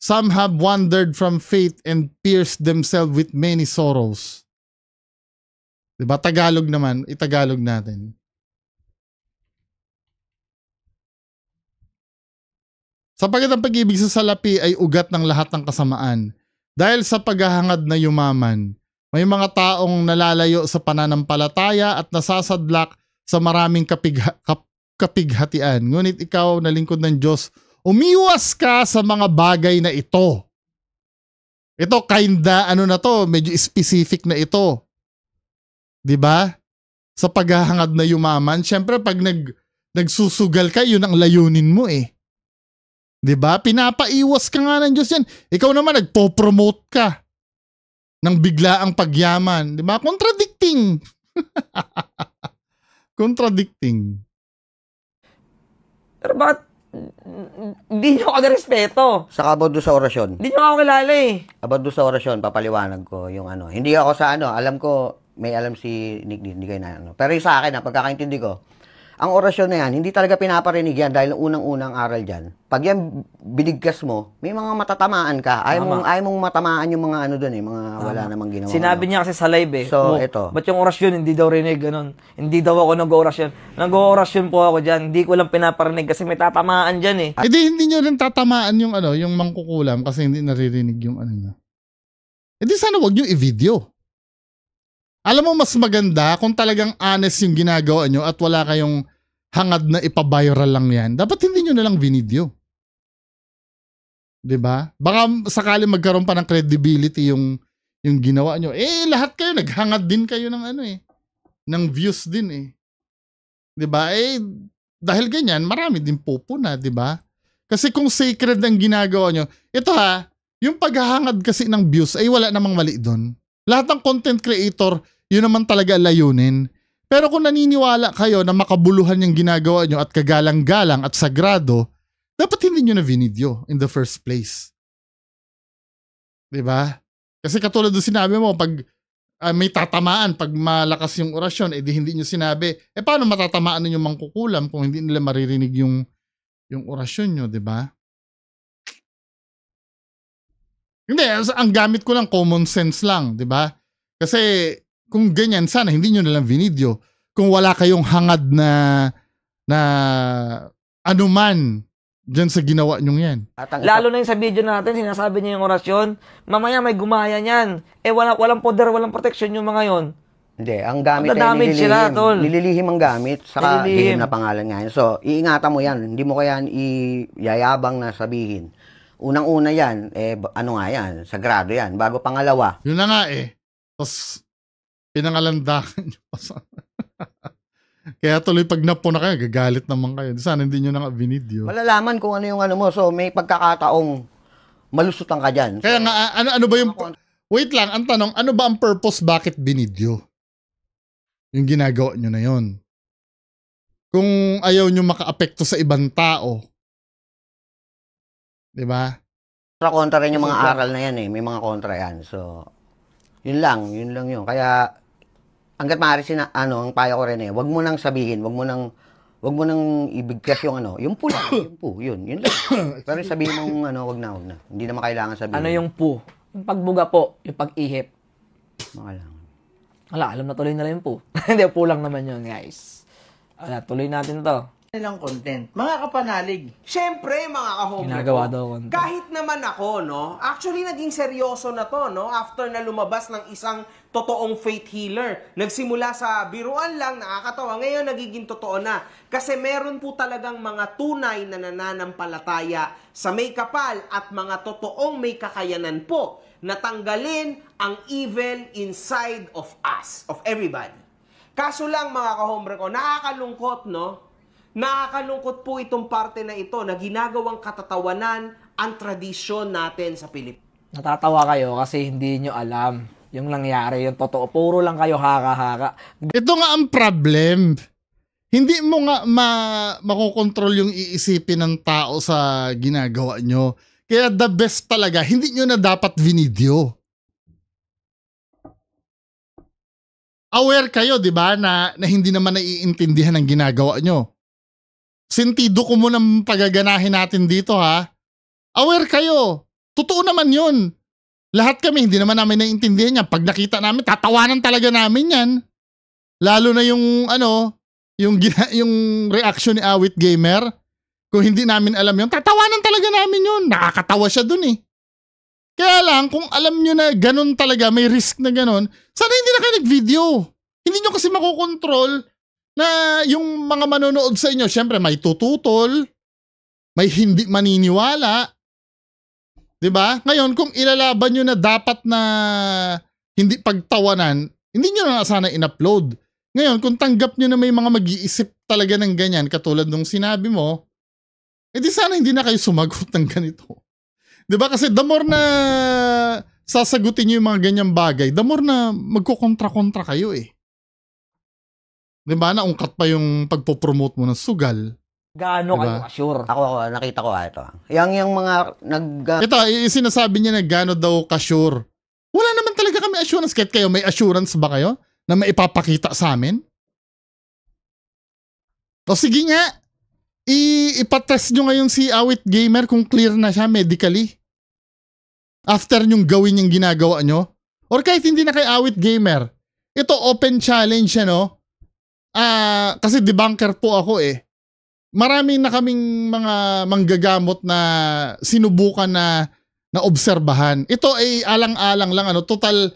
some have wandered from faith and pierced themselves with many sorrows. Diba? Tagalog naman. Itagalog natin. Sapagkat ang pag-ibig sa salapi ay ugat ng lahat ng kasamaan. Dahil sa paghahangad na yumaman, may mga taong nalalayo sa pananampalataya at nasasadlak sa maraming kapighatian. Ngunit ikaw na lingkod ng Diyos, umiwas ka sa mga bagay na ito. Ito kinda medyo specific na ito. 'Di ba? Sa paghahangad na yumaman, syempre pag nagsusugal ka, yun ang layunin mo eh. 'Di ba? Pinapaiwas ka nga ng Diyos yan. Ikaw naman nagpo-promote ka ng biglaang pagyaman, 'di ba? Contradicting. Contradicting. Pero bakit hindi nyo ako na-respeto? Saka about doon sa orasyon. Hindi nyo ako kilala eh. About doon sa orasyon, papaliwanag ko yung Hindi ako sa alam ko, may alam si Nick din, hindi kayo na Pero yung sa akin, pagkakaintindi ko, ang orasyon na yan, hindi talaga pinaparinig yan dahil unang-unang aral dyan. Pag yan binigkas mo, may mga matatamaan ka. Ayaw mong matamaan yung mga doon eh, mga wala namang ginawa. Sinabi niya kasi sa live eh. So, ito. Ba't yung orasyon, hindi daw rinig, ganun. Hindi daw ako nag-orasyon. Nag-orasyon po ako dyan. Hindi ko lang pinaparinig kasi may tatamaan dyan eh. Hindi nyo rin tatamaan yung yung mangkukulam kasi hindi naririnig yung nyo. Sana wag nyo i-video. Alam mo, mas maganda kung talagang honest yung ginagawa nyo at wala kayong hangad na ipa-viral lang yan, dapat hindi nyo na lang video. 'Di ba? Baka sakali magkaroon pa ng credibility yung ginawa nyo. Lahat kayo naghangad din kayo ng ng views din 'Di ba? Dahil ganyan, marami din pupuna, 'di ba? Kasi kung sacred ang ginagawa nyo, ito yung paghahangad kasi ng views ay wala namang mali doon. Lahat ng content creator, yun naman talaga layunin. Pero kung naniniwala kayo na makabuluhan yung ginagawa nyo at kagalang-galang at sagrado, dapat hindi nyo na video in the first place. Diba? Kasi katulad ng sinabi mo, pag may tatamaan, pag malakas yung orasyon, hindi nyo sinabi, paano matatamaan ninyo mangkukulam kung hindi nila maririnig yung orasyon nyo, diba? Hindi, ang gamit ko lang common sense lang, diba? Kasi kung ganyan, sana hindi nyo nalang video. Kung wala kayong hangad na anuman dyan sa ginawa nyong yan. Lalo na yung sa video natin, sinasabi niya yung orasyon, mamaya may gumaya niyan. Walang poder, walang protection yung mga yon. Hindi, ang gamit ay Damage sila, tol. nililihim ang gamit, saka Nililihim. lihim na pangalan nga yan. So, iingatan mo yan. Hindi mo kaya iyayabang na sabihin. Unang-una yan, ano nga yan, sagrado yan. Bago pangalawa. Yun na nga Tapos, pinangalandakan nyo pa sa... Kaya tuloy pag napo na kayo, gagalit naman kayo. Sana hindi nyo na nga binidyo. Malalaman kung ano yung ano mo. So, may pagkakataong malusutan ka dyan. Kaya nga, ano ba yung... Wait lang, ang tanong, ano ba ang purpose bakit binidyo? Yung ginagawa nyo na yon. Kung ayaw nyo maka-apekto sa ibang tao. Diba? Kontra rin yung mga aral na yan May mga kontra yan. So, yun lang yun. Kaya, hanggat maaari ang payo ko rin wag mo nang sabihin, wag mo nang ibigkas yung yung pu lang, yun lang. Pero sabihin mong wag na. Hindi na kailangan sabihin. Ano yung pu? Yung pagbuga po, yung pag-ihip. Makailangan. Wala, alam na tuloy nila yung pu. Hindi, pu lang naman yun, guys. Tuloy natin to. Nilang content. Mga kapanalig. Siyempre, mga ka-home Ginagawa ko, daw content. kahit naman ako, actually naging seryoso na to, after na lumabas ng isang totoong faith healer. Nagsimula sa biruan lang, nakakatawa, ngayon nagiging totoo na. Kasi meron po talagang mga tunay na nananampalataya sa may kapal at mga totoong may kakayanan po na tanggalin ang evil inside of us, of everybody. Kaso lang, mga ka-home ko, nakakalungkot, Nakakalungkot po itong parte na ito na ginagawang katatawanan ang tradisyon natin sa Pilipinas. Natatawa kayo kasi hindi nyo alam yung nangyari, yung totoo. Puro lang kayo haka-haka. Ito nga ang problem. Hindi mo nga makokontrol yung iisipin ng tao sa ginagawa nyo. Kaya the best talaga, hindi nyo na dapat vinidyo. Aware kayo, di ba, na hindi naman naiintindihan ang ginagawa nyo. Sentido ko muna pagaganahin natin dito Aware kayo. Totoo naman yun. Lahat kami, hindi naman namin naiintindihan yan. Pag nakita namin, tatawanan talaga namin yan. Lalo na yung yung reaction ni Awit Gamer. Kung hindi namin alam yun, tatawanan talaga namin yun. Nakakatawa siya dun Kaya lang, kung alam nyo na ganun talaga, may risk na ganun, sana hindi na kayo nag-video. Hindi nyo kasi makokontrol na yung mga manonood sa inyo, syempre may tututol, may hindi maniniwala. 'Di ba? Ngayon, kung ilalaban nyo na dapat na hindi pagtawanan, hindi nyo na sana in-upload. Ngayon, kung tanggap nyo na may mga mag-iisip talaga ng ganyan, katulad nung sinabi mo, edi sana hindi na kayo sumagot ng ganito. 'Di ba? Kasi the more na sasagutin nyo yung mga ganyang bagay, the more na magkukontra-kontra kayo Diba? Naungkat pa yung pagpopromote mo ng sugal. Gaano kayo assure? Ako, nakita ko ito. Yung mga Ito, sinasabi niya na gaano daw ka-sure. Wala naman talaga kami assurance. Kahit kayo, may assurance ba kayo na maipapakita sa amin? O sige nga, ipatest nyo ngayon si Awit Gamer kung clear na siya medically. After nyong gawin yung ginagawa nyo. Or kahit hindi na kay Awit Gamer. Ito, open challenge kasi debunker po ako Marami na kaming mga manggagamot na sinubukan na obserbahan. Ito ay alang-alang lang total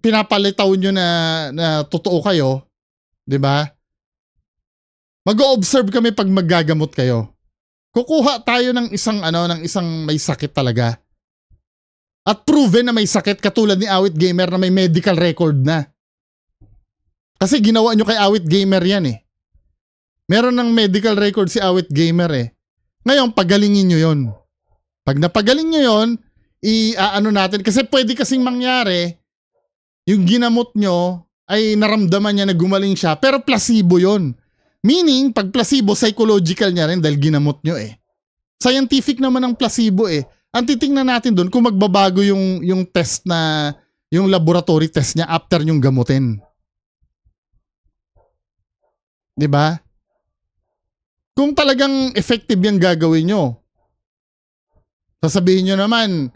pinapalitaw nyo na totoo kayo, 'di ba? Mag-o-observe kami pag maggagamot kayo. Kukuha tayo ng isang may sakit talaga. At proven na may sakit katulad ni Awit Gamer na may medical record na. Kasi ginawa nyo kay Awit Gamer yan eh. Meron ng medical record si Awit Gamer eh. Ngayon, pagalingin nyo yon. Pag napagaling nyo yon, natin. Kasi pwede kasing mangyari, yung ginamot nyo ay naramdaman niya na gumaling siya, pero placebo yon. Meaning, pag placebo, psychological niya rin dahil ginamot nyo eh. Scientific naman ang placebo eh. Ang titingnan natin doon kung magbabago yung test na, yung laboratory test niya after yung gamutin. Diba? Kung talagang effective yung gagawin nyo, sasabihin nyo naman,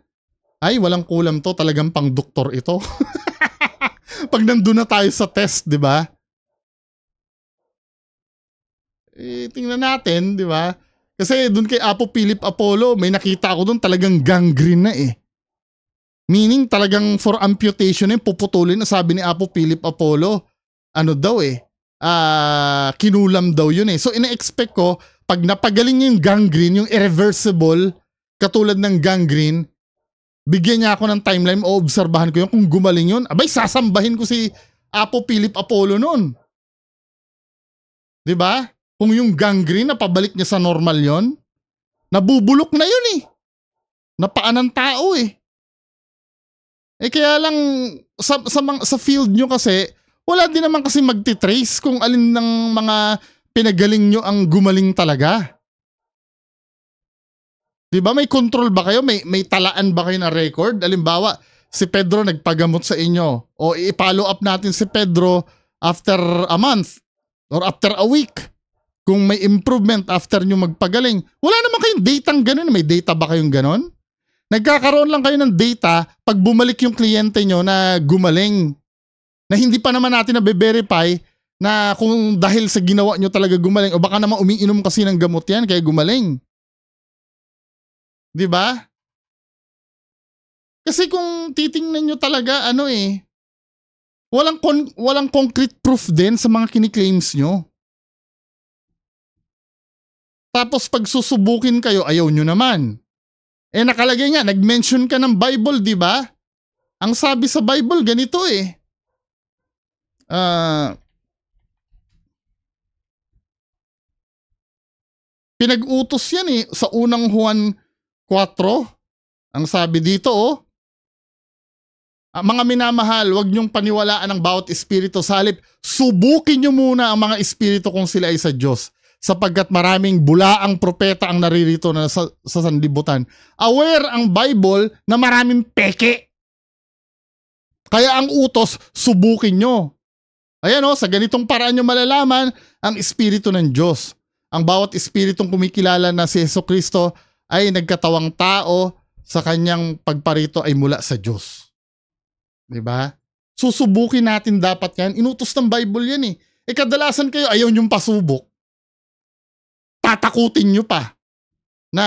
ay walang kulam to, talagang pang doktor ito. Pag nandun na tayo sa test, di ba? Tingnan natin, di ba? Kasi dun kay Apo Philip Apollo, may nakita ako dun talagang gangrene na eh. Meaning talagang for amputation eh, puputulin na sabi ni Apo Philip Apollo. Ano daw eh, kinulam daw yun eh. So ina-expect ko, pag napagaling yung gangrene, yung irreversible, katulad ng gangrene, bigyan niya ako ng timeline o obserbahan ko yun. Kung gumaling yun, abay sasambahin ko si Apo Philip Apollo nun. Diba? Kung yung gangrene na pabalik niya sa normal yon, nabubulok na yun eh. Napaan ng tao eh. Kaya lang sa field nyo kasi, wala din naman kasi magtitrace kung alin ng mga pinagaling nyo ang gumaling talaga. Diba? May control ba kayo? May talaan ba kayo na record? Halimbawa, si Pedro nagpagamot sa inyo. O i-follow up natin si Pedro after a month or after a week. Kung may improvement after nyo magpagaling. Wala naman kayong datang ganun. May data ba kayong ganun? Nagkakaroon lang kayo ng data pag bumalik yung kliyente nyo na gumaling. Na hindi pa naman natin na-verify na kung dahil sa ginawa nyo talaga gumaling o baka naman umiinom kasi ng gamot yan kaya gumaling. Diba? Kasi kung titingnan nyo talaga walang concrete proof din sa mga kini-claims nyo. Tapos pag susubukin kayo, ayaw nyo naman. Nakalagay nga, nag-mention ka ng Bible, di ba? Ang sabi sa Bible, ganito eh. Pinag-utos yan eh, sa unang Juan 4. Ang sabi dito mga minamahal, huwag niyong paniwalaan ang bawat espiritu. Sa halip, subukin niyo muna ang mga espiritu kung sila ay sa Diyos. Sapagkat maraming bulaang propeta ang naririto na sa sanlibutan. Aware ang Bible na maraming peke. Kaya ang utos, subukin nyo. Ayan sa ganitong paraan nyo malalaman ang espiritu ng Diyos. Ang bawat espiritong kumikilala na si Jesucristo ay nagkatawang tao, sa kanyang pagparito ay mula sa Diyos. Diba? Susubukin natin dapat yan. Inutos ng Bible yan eh. Kadalasan kayo ayaw nyong pasubok. Tatakutin nyo pa na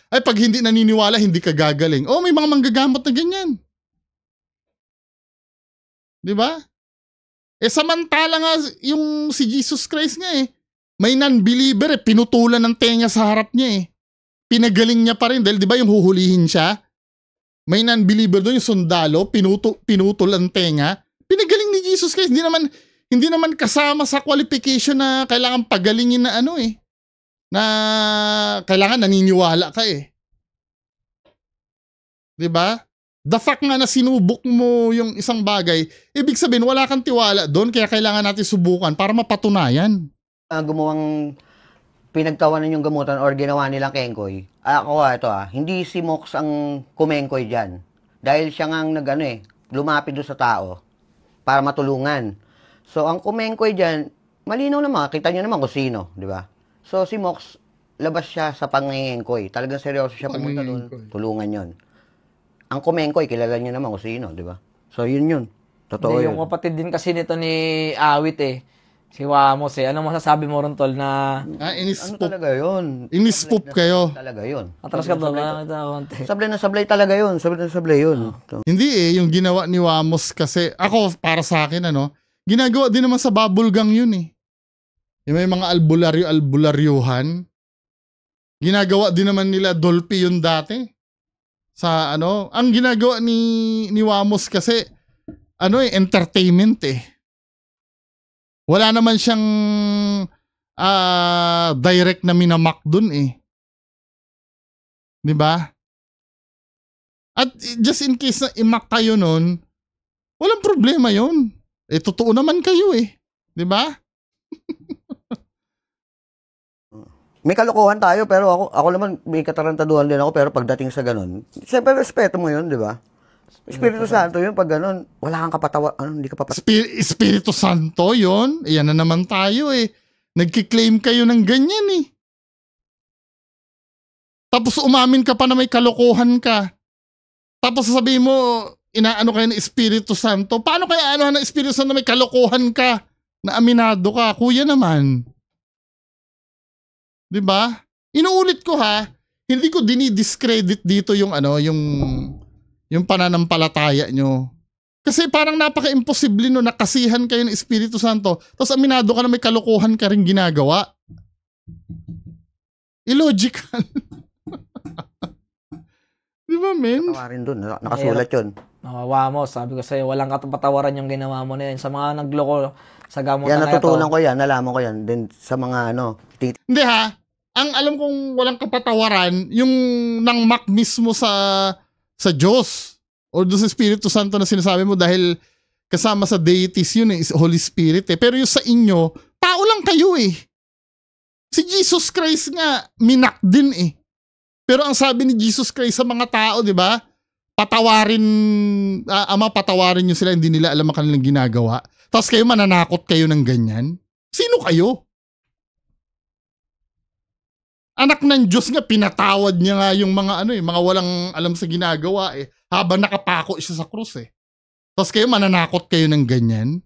pag hindi naniniwala hindi ka gagaling. May mga manggagamot na ganyan. Di ba? Samantala nga yung si Jesus Christ nga may non-believer pinutulan ng tenga sa harap niya Pinagaling niya pa rin dahil di ba yung huhulihin siya? May non-believer doon yung sundalo, pinutol ang tenga. Pinagaling ni Jesus Christ. Hindi naman kasama sa qualification na kailangan pagalingin na na kailangan naniniwala ka Diba? The fact nga na sinubok mo yung isang bagay, ibig sabihin wala kang tiwala doon kaya kailangan natin subukan para mapatunayan. Gumawang pinagtawanan yung gamutan or ginawa nilang kengkoy. Ito hindi si Mox ang kumengkoy dyan. Dahil siya nga lumapit doon sa tao para matulungan. So ang kumengkoy dyan, malinaw naman, kita nyo naman kung sino, di ba? So, si Mox, labas siya sa pangingengkoy. Talagang seryoso siya pumunta doon. Tulungan yon. Ang kumengkoy, kilala niyo naman kung sino, di ba? So, yun. Totoo yun. Yung kapatid din kasi nito ni Awit si Wamos Anong masasabi mo ron, Tol, na... Ano talaga yun? Inispoop kayo. Talaga yun. Atras ka, Tol. Sablay na sablay talaga yun. Sablay na sablay yun. Hindi yung ginawa ni Wamos kasi, ako, para sa akin, ginagawa din naman sa bubblegum yun Yung may mga albularyo-albularyuhan. Ginagawa din naman nila Dolphy yun dati. Sa ano, ang ginagawa ni Wamos kasi, entertainment eh. Wala naman siyang direct na minamak dun eh. Di ba? At just in case na imak kayo nun, walang problema yun. Eh, totoo naman kayo eh. Di ba? May kalokohan tayo, pero ako naman may katarantaduhan din ako, pero pagdating sa ganun, siyempre respeto mo yun, di ba? Espiritu Santo yun, pag ganun, wala kang kapatawa, hindi ka Espiritu Santo yun? Iyan na naman tayo eh. Nagkiklaim kayo ng ganyan eh. Tapos umamin ka pa na may kalokohan ka. Tapos sasabihin mo, inaano kayo ng Espiritu Santo. Paano kaya ano ng Espiritu Santo na may kalokohan ka? Na aminado ka? Kuya naman. Diba? Inuulit ko ha, hindi ko dinidiscredit dito yung yung pananampalataya nyo. Kasi parang napaka-imposible no, nakasihan kayo ng Espiritu Santo, tapos aminado ka na may kalokohan ka rin ginagawa. Illogical. Di ba, men? Patawarin dun, nakasulat yun. Nawawa mo, sabi ko sa'yo, walang patawaran yung ginawa mo na yun. Sa mga nagloko sa gamutan yan, na ito. natutunan ko yan, nalaman ko yan. Then sa mga Hindi ha, ang alam kong walang kapatawaran, yung nang mak mismo sa Diyos o doon sa Espiritu Santo na sinasabi mo dahil kasama sa deities yun eh, Holy Spirit eh. Pero yung sa inyo, tao lang kayo eh. Si Jesus Christ nga, minak din eh. Pero ang sabi ni Jesus Christ sa mga tao, di ba? Patawarin, Ama, patawarin nyo sila, hindi nila alam ang kanilang ginagawa. Tapos kayo mananakot kayo ng ganyan. Sino kayo? Anak ng Diyos nga, pinatawad niya nga yung mga mga walang alam sa ginagawa eh. Habang nakapako siya sa krus eh. Tapos kayo mananakot kayo ng ganyan.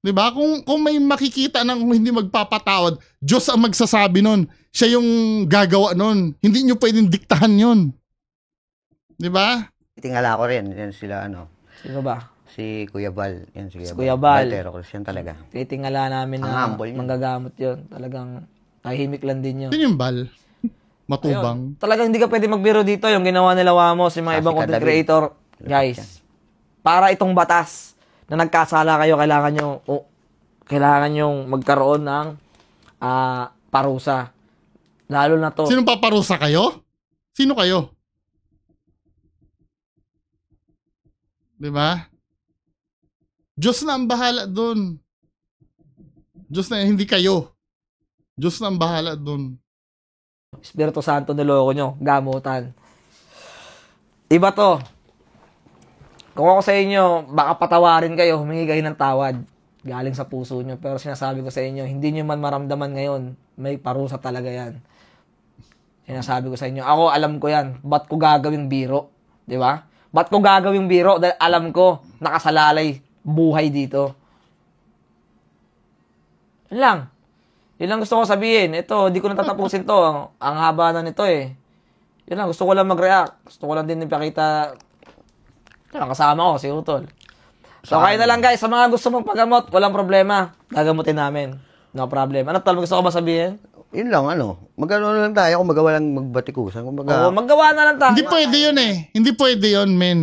Diba? Kung may makikita ng hindi magpapatawad, Diyos ang magsasabi nun. Siya yung gagawa nun. Hindi nyo pwedeng diktahan yun. Diba? Tingala ko rin. Yan sila Sino ba? Si Kuya Val. Yan si Kuya Val. Pero Christian talaga. Titingala namin na manggagamot yun. Talagang tahimik lang din yun. Sino yung Val? Matubang. Ayun. Talagang hindi ka pwede magbiro dito. Yung ginawa nila Wamos, yung mga ibang content creator. Guys, para itong batas na nagkasala kayo, kailangan nyo magkaroon ng parusa. Lalo na to. Sino paparusa kayo? Sino kayo? Diba? Diyos na ang bahala doon. Diyos na, hindi kayo. Diyos na ang bahala doon. Espiritu Santo niloko nyo, gamutan. Iba to. Kung ako sa inyo, baka patawarin kayo, humingi kayo ng tawad. Galing sa puso nyo. Pero sinasabi ko sa inyo, hindi nyo man maramdaman ngayon, may parusa talaga yan. Sinasabi ko sa inyo, ako alam ko yan. Ba't ko gagawing biro? Di ba? Ba't ko gagawing biro? Dahil alam ko, nakasalalay buhay dito. Yun lang. Yun lang gusto ko sabihin. Ito, di ko natatapusin to. Ang haba na nito eh. Yun lang, gusto ko lang mag-react. Gusto ko lang din ipakita. Ito lang, kasama ko, si Utol. So, kayo na lang guys. Sa mga gusto mong paggamot, walang problema. Gagamutin namin. No problem. Ano tal, gusto ko ba sabihin? Yun lang, Magano lang tayo kung magawa lang magbatikusan. Oo, maggawa na lang tayo. Hindi pwede yun eh. Hindi pwede yun, men.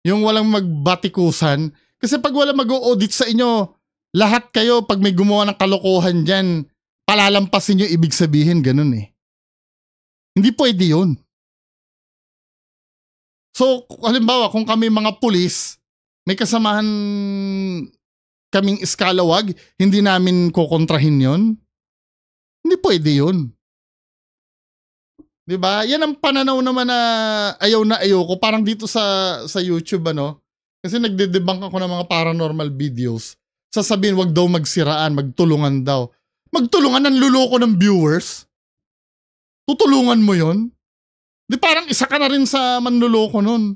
Yung walang magbatikusan. Kasi pag walang mag-audit sa inyo, lahat kayo, pag may gumawa ng kalokohan dyan, palalampasin nyo, ibig sabihin, ganun eh. Hindi pwede yun. So, halimbawa, kung kami mga pulis, may kasamahan kaming iskalawag, hindi namin kukontrahin yun. Hindi pwede yun. Diba? Yan ang pananaw naman na ayaw ko. Parang dito sa YouTube, Kasi nagde-debunk ako ng mga paranormal videos. Sasabihin, wag daw magsiraan, magtulungan daw. Magtulungan ng luloko ng viewers? Tutulungan mo yon? Di parang isa ka na rin sa manluloko nun.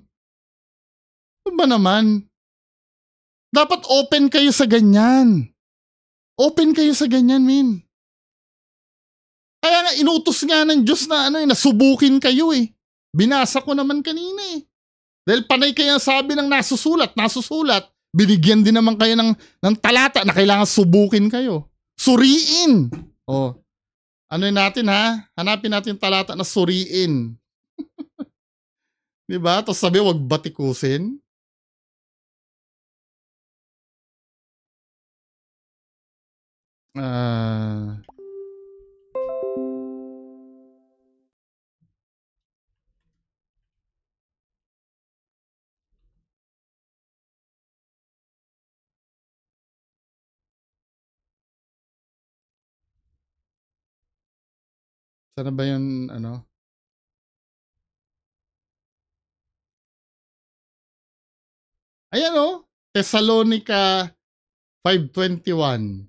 Ano ba naman? Dapat open kayo sa ganyan. Open kayo sa ganyan, min. Kaya nga, inutos nga ng Diyos na nasubukin kayo eh. Binasa ko naman kanina eh. Dahil panay kaya sabi ng nasusulat. Binigyan din naman kayo ng talata na kailangan subukin kayo. Suriin. Oh. Ano natin ha? Hanapin natin talata na suriin. Diba? Tapos sabi, wag batikusin. Sana ba yun, ano? Ayan o, Thessalonica 5:21.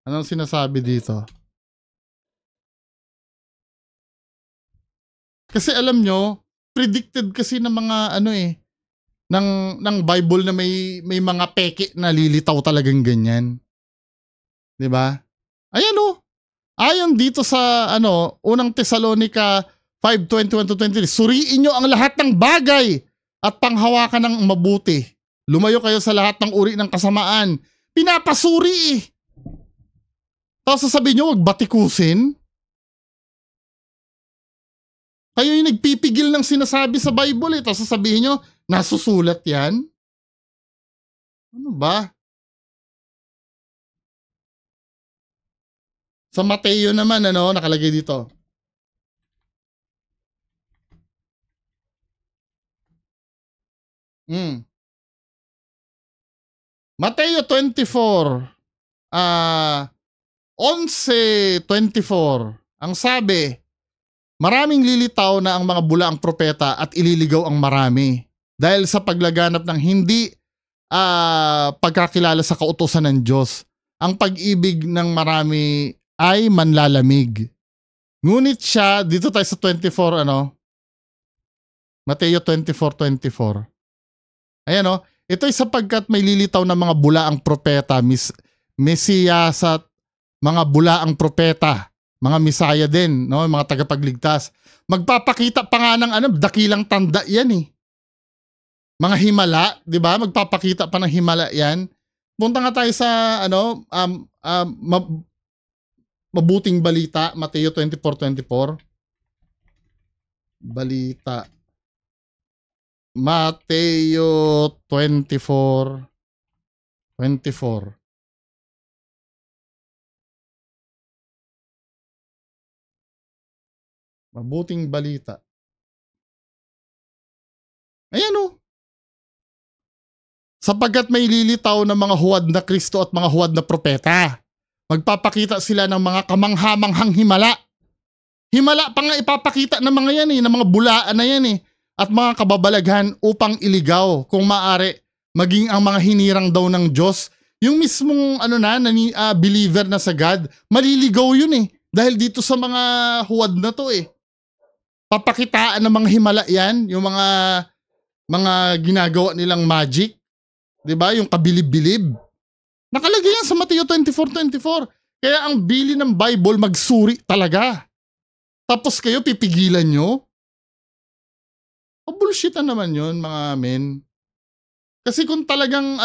Anong sinasabi dito? Kasi alam nyo, predicted kasi ng mga ano ng Bible na may mga peke na lilitaw talagang ganyan. 'Di ba? Ayan o. Ayon dito sa unang Thessalonica 5:21-23, suriin nyo ang lahat ng bagay at panghawakan ng mabuti. Lumayo kayo sa lahat ng uri ng kasamaan. Pinapasuri eh. Tapos sasabihin nyo, wag batikusin. Kayo yung nagpipigil ng sinasabi sa Bible eh. Tapos sasabihin nyo, nasusulat yan. Ano ba? Sa Mateo naman, nakalagay dito. Mateo 24, 11:24. Ang sabi, maraming lilitaw na ang mga bulaang propeta at ililigaw ang marami dahil sa paglaganap ng hindi pagkakilala sa kautusan ng Diyos. Ang pag-ibig ng marami ay manlalamig. Ngunit siya, dito tayo sa 24, Mateo 24:24. Ayan ito ay sapagkat may lilitaw na mga bulaang propeta, Mesiyas at mga bulaang propeta, mga Misaya din, mga tagapagligtas. Magpapakita pa nga ng dakilang tanda yan eh. Mga himala, 'di ba? Magpapakita pa ng himala yan. Punta nga tayo sa mabuting balita, Mateo 24:24. Balita. Mateo 24:24. Mabuting balita. Ayan sapagkat may lilitaw ng mga huwad na Kristo at mga huwad na propeta. Magpapakita sila ng mga kamanghamanghang himala. Himala pa nga ipapakita ng mga yan ng mga bulaan na yan at mga kababalaghan upang iligaw kung maaari maging ang mga hinirang daw ng Diyos. Yung mismong believer na sa God, maliligaw yun dahil dito sa mga huwad na to papakitaan ng mga himala yan, yung mga ginagawa nilang magic, 'di ba? Yung kabilib-bilib. Nakalagay yan sa Mateo 24:24. Kaya ang bili ng Bible magsuri talaga. Tapos kayo pipigilan nyo? Bullshitan naman yun, mga men. Kasi kung talagang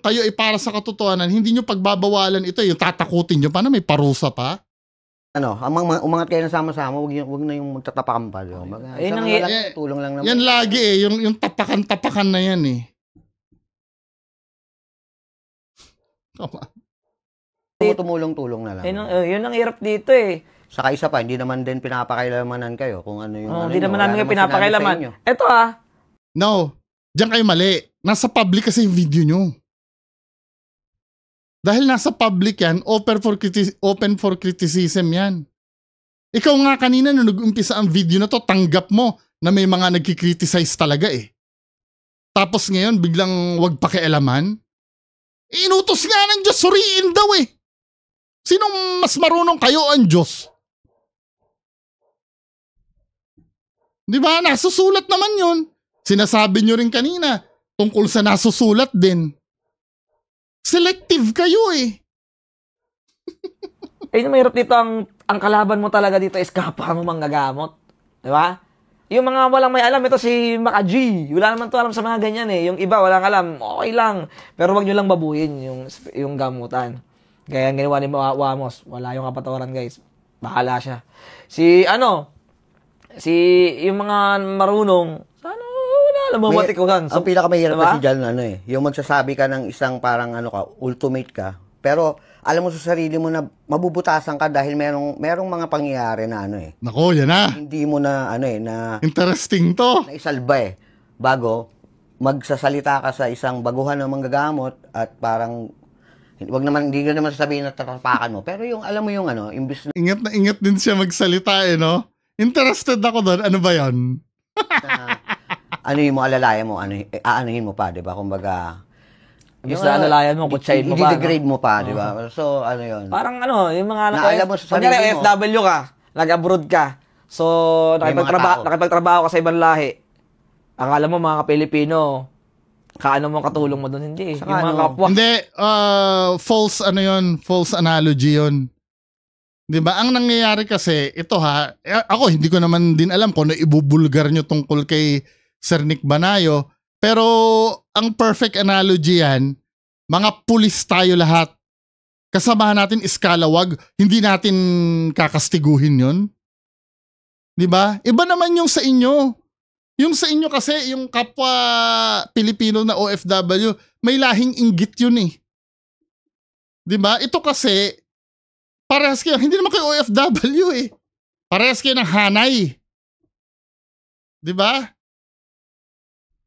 kayo ay para sa katotohanan, hindi nyo pagbabawalan ito, yung tatakutin nyo pa na may parusa pa. Umangat kayo na sama-sama, wag na yung magtatapakan pa. Tulong lang naman. Yan lagi yung tapakan-tapakan na yan Tumulong-tulong na lang. Yun ang hirap dito Saka isa pa, hindi naman din pinapakailamanan kayo kung ano yung hindi naman namin kayo pinapakailaman. Ito No, diyan kayo mali. Nasa public kasi yung video nyo. Dahil nasa public yan, open for criticism yan. Ikaw nga kanina nung nag-umpisa ang video na to, tanggap mo na may mga nagkikriticize talaga Tapos ngayon, biglang wag pakialaman. Inutos nga ng Diyos, suriin daw Sinong mas marunong kayo ang Diyos? Di ba? Nasusulat naman yun. Sinasabi nyo rin kanina, tungkol sa nasusulat din. Selective kayo Mahirap dito ang kalaban mo talaga dito is kapwa mo manggagamot. Di ba? Yung mga walang may alam, ito si Maka G. Wala naman to alam sa mga ganyan eh. Yung iba, walang alam, okay lang. Pero wag nyo lang babuhin yung gamutan. Kaya ang ginawa ni Wamos, wala yung kapatawaran guys. Bahala siya. Yung mga marunong, sana wala lang mamatikuhan. Ang pinakamahirap diba? kasi dyan, yung magsasabi ka ng isang parang ultimate ka, pero alam mo sa sarili mo na mabubutasan ka dahil merong mga pangyayari na Nako, yan na. hindi mo na na Interesting to. naisalba bago magsasalita ka sa isang baguhan ng manggagamot at parang hindi ko naman sasabihin na tatapakan mo, pero yung alam mo yung imbis Ingat na ingat din siya magsalita no? Interested ako doon. Ano ba yan? na yung mo alalayan mo, aanuhin mo pa, 'di ba? Kumbaga Yung alalayan mo, kutsayin mo pa. I-degrade mo pa, 'di ba? So yun. Parang yung mga Naalam mo sa sarili mo. OFW ka, nag-abroad ka. So, May mga tao. nakipagtrabaho ka sa ibang lahi. Akala mo mga Pilipino, kaano mo katulong mo doon, hindi. Saka Yung mga kapwa. Hindi, false analogy yun. 'Di ba? Ang nangyayari kasi, ito ako hindi ko naman din alam kung ano ibubulgar nyo tungkol kay Sir Nick Banayo, pero ang perfect analogy yan, mga pulis tayo lahat. Kasamahan natin iskalawag, hindi natin kakastiguhin yun. 'Di ba? Iba naman yung sa inyo. Yung sa inyo kasi, yung kapwa Pilipino na OFW, may lahing inggit yun eh. 'Di ba? Ito kasi, parehas kayo, hindi naman kayo OFW eh. Parehas kayo ng hanay. 'Di ba?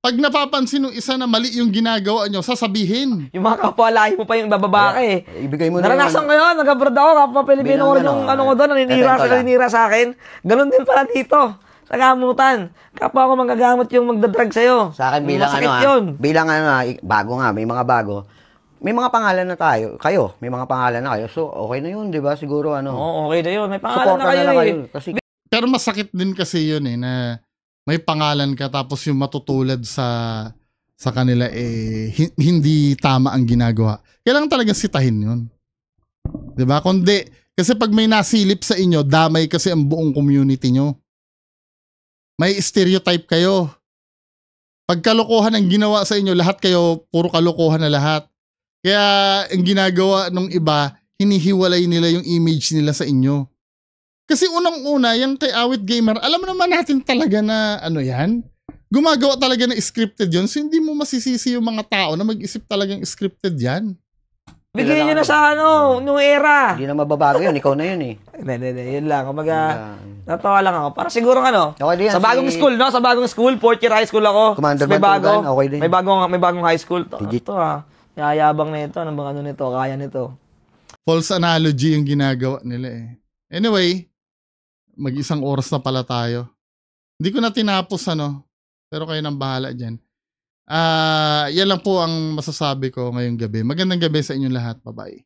Pag napapansin ng isa na mali yung ginagawa nyo, sasabihin. Yung mga kapwa lahi mo pa yung bababa ka eh. Ibigay mo na Naranasan ko yun, nag-abroad ako, kapwa Pilipino ko rin yung ko doon, naninira sa akin. Ganun din pala dito, sa gamutan. Kapwa ako manggagamot yung magdadrag sa'yo. Sa akin bilang Masakit yun. bilang bago nga, may mga bago. May mga pangalan na kayo, may mga pangalan na kayo. So, okay na yun, 'di ba? Siguro Oo, okay na yun. May pangalan na kayo lang eh. Kasi Pero masakit din kasi yun eh, na may pangalan ka tapos yung matutulad sa kanila hindi tama ang ginagawa. Kailangan talaga sitahin yun. 'Di ba? Kundi, kasi pag may nasilip sa inyo, damay kasi ang buong community nyo. May stereotype kayo. Pag kalokohan ang ginawa sa inyo, lahat kayo, puro kalokohan na lahat. Kaya ang ginagawa ng iba, hinihiwalay nila yung image nila sa inyo. Kasi unang-una, yung kay Awit Gamer, alam naman natin talaga na yan. Gumagawa talaga na scripted yun. So hindi mo masisisi yung mga tao na mag-isip talagang scripted yan. Bigyan nyo na sa nung era. hindi na mababago yun, ikaw na yun eh. Hindi, yun lang. Kumbaga, natawa lang ako. Para siguro Okay din yan, sa bagong school, no? Sa bagong school, 4th year high school ako. Commander May bago. Bantugan, okay din. May bagong high school. Legit. Ito yayabang na ito. Ano bang nito? Kaya nito. False analogy yung ginagawa nila eh. Anyway, mag-isang oras na pala tayo. Hindi ko na tinapos pero kayo nang bahala dyan. Yan lang po ang masasabi ko ngayong gabi. Magandang gabi sa inyong lahat. Bye-bye.